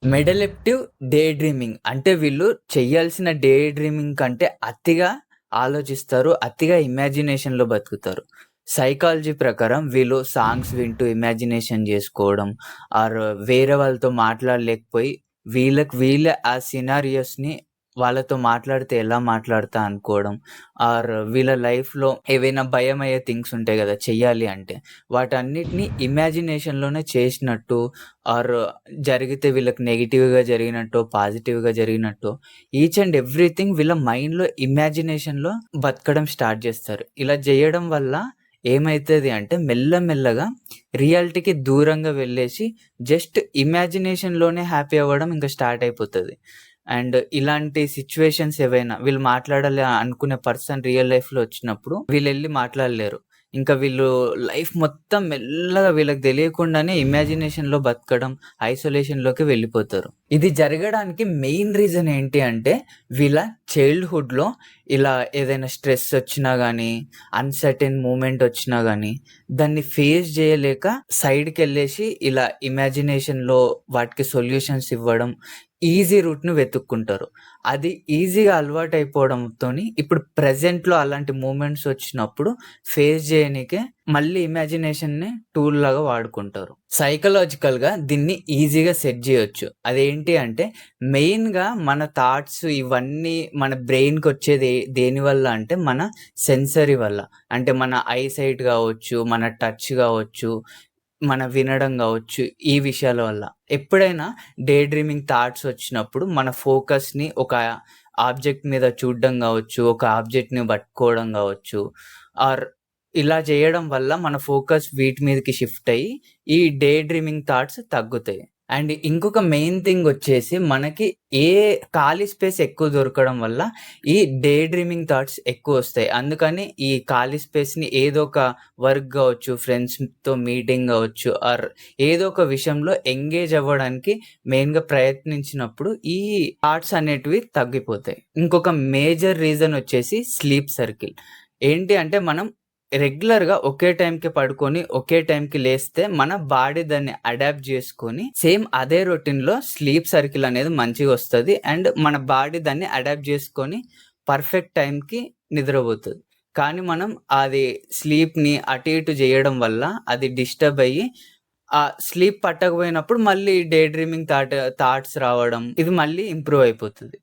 మెడలెప్టివ్ day dreaming అంటే వీళ్ళు చేయాల్సిన డే డ్రీమింగ్ కంటే అతిగా ఆలోచిస్తారు. అతిగా ఇమాజినేషన్‌లో బతుకుతారు. సైకాలజీ ప్రకారం వీళ్ళు సాంగ్స్ వింటూ ఇమాజినేషన్ జేసుకోవడం వేరే వాళ్ళతో మాట్లాడలేకపోయి వీళ్ళకి వీళ్ళే ఆ సినారియోస్‌ని వాళ్ళతో మాట్లాడితే ఎలా మాట్లాడతా అనుకోవడం. వీళ్ళ లైఫ్‌లో ఏవైనా భయమయ్యే థింగ్స్ ఉంటాయి గదా! చెయ్యాలి అంటే. వాటన్నిటిని ఇమాజినేషన్‌లోనే చేసినట్టు ఆర్ జరిగితే వీళ్ళకి నెగెటివ్‌గా జరిగినట్టో, పాజిటివ్‌గా జరిగినట్టో ఈచ్ అండ్ ఎవ్రీథింగ్ వీళ్ళ మైండ్‌లో ఇమాజినేషన్‌లో బతకడం స్టార్ట్ జేస్తారు. ఇలా జేయడం వల్ల ఏమైతది అంటే మెల్లమెల్లగా రియాలిటీకి దూరంగా వెళ్ళేసి జస్ట్ ఇమాజినేషన్‌లోనే హ్యాపీ అవ్వడం ఇంక స్టార్ట్ అయిపోతది. అండ్ ఇలాంటి సిట్యుయేషన్స్ ఏవైనా వీళ్ళు మాట్లాడాలి అనుకునే పర్సన్ రియల్ లైఫ్‌లో వచ్చినప్పుడు వీళ్ళెళ్లి మాట్లాడలేరు. ఇంకా వీళ్ళు లైఫ్ మొత్తం మెల్లగా వీళ్ళకి తెలియకుండానే ఇమాజినేషన్‌లో బతకడం, ఐసోలేషన్‌లోకి వెళ్ళిపోతారు. ఇది జరగడానికి మెయిన్ రీజన్ ఏంటి అంటే, వీళ్ళ చైల్డ్‌హుడ్‌లో ఇలా ఏదైనా స్ట్రెస్ ఒచ్చినా గానీ, అన్‌సర్టెన్ మూవ్‌మెంట్ ఒచ్చినా గానీ, దాన్ని ఫేస్ జేయలేక సైడ్‌కెళ్ళేసి ఇలా ఇమాజినేషన్‌లో వాటికి సొల్యూషన్స్ ఇవ్వడం, ఈజీ రూట్‌ని వెతుక్కుంటారు. అది ఈజీగా అలవాటయిపోవడంతోని ఇప్పుడు ప్రెజెంట్‌లో అలాంటి మూవ్‌మెంట్స్ ఒచ్చినప్పుడు ఫేస్ జేయనీకే మళ్ళీ ఇమాజినేషన్‌ని టూల్‌లాగా వాడుకుంటారు. సైకలాజికల్‌గా దీన్ని ఈజీగా సెట్ జేయొచ్చు. అదేంటి అంటే మెయిన్‌గా మన థాట్స్ ఇవన్నీ మన బ్రెయిన్‌కొచ్చేది దేనివల్ల అంటే మన సెన్సరీ వల్ల. అంటే మన ఐ సైట్ గావచ్చు, మన టచ్ గావచ్చు, మన వినడం గావచ్చు, ఈ విషయాల వల్ల. ఎప్పుడైనా డే డ్రీమింగ్ థాట్స్ వచ్చినప్పుడు మన ఫోకస్‌ని ఒక ఆబ్జెక్ట్ మీద చూడడం గావచ్చు, ఒక ఆబ్జెక్ట్‌ని పట్టుకోవడం గావచ్చు, ఆర్ ఇలా చేయడం వల్ల మన ఫోకస్ వీటి మీదకి షిఫ్ట్ అయ్యి, ఈ డే డ్రీమింగ్ థాట్స్ తగ్గుతాయి. అండ్ ఇంకొక మెయిన్ థింగ్ వచ్చేసి మనకి ఏ ఖాళీ స్పేస్ ఎక్కువ దొరకడం వల్ల ఈ డే డ్రీమింగ్ థాట్స్ ఎక్కువొస్తాయి. అందుకని ఈ ఖాళీ స్పేస్‌ని ఏదో ఒక వర్క్ గావచ్చు, ఫ్రెండ్స్‌తో మీటింగ్ గావచ్చు, ఏదో ఒక విషయంలో ఎంగేజ్ అవ్వడానికి మెయిన్‌గా ప్రయత్నించినప్పుడు ఈ థాట్స్ అనేటివి తగ్గిపోతాయి. ఇంకొక మేజర్ రీజన్ వచ్చేసి స్లీప్ సర్కిల్. ఏంటి అంటే మనం రెగ్యులర్‌గా ఒకే టైంకి పడుకొని, ఒకే టైంకి లేస్తే మన బాడీ దాన్ని అడాప్ట్ జేసుకొని సేమ్ అదే రొటీన్‌లో స్లీప్ సర్కిల్ అనేది మంచిగొస్తది. అండ్ మన బాడీ దాన్ని అడాప్ట్ జేసుకొని పర్ఫెక్ట్ టైంకి నిద్రబోతది. కానీ మనం అది స్లీప్‌ని అటు ఇటు జేయడం వల్ల అది డిస్టర్బ్ అయ్యి స్లీప్ పట్టకపోయినప్పుడు మళ్ళీ డే డ్రీమింగ్ థాట్స్ రావడం ఇది మళ్ళీ ఇంప్రూవ్ అయిపోతది.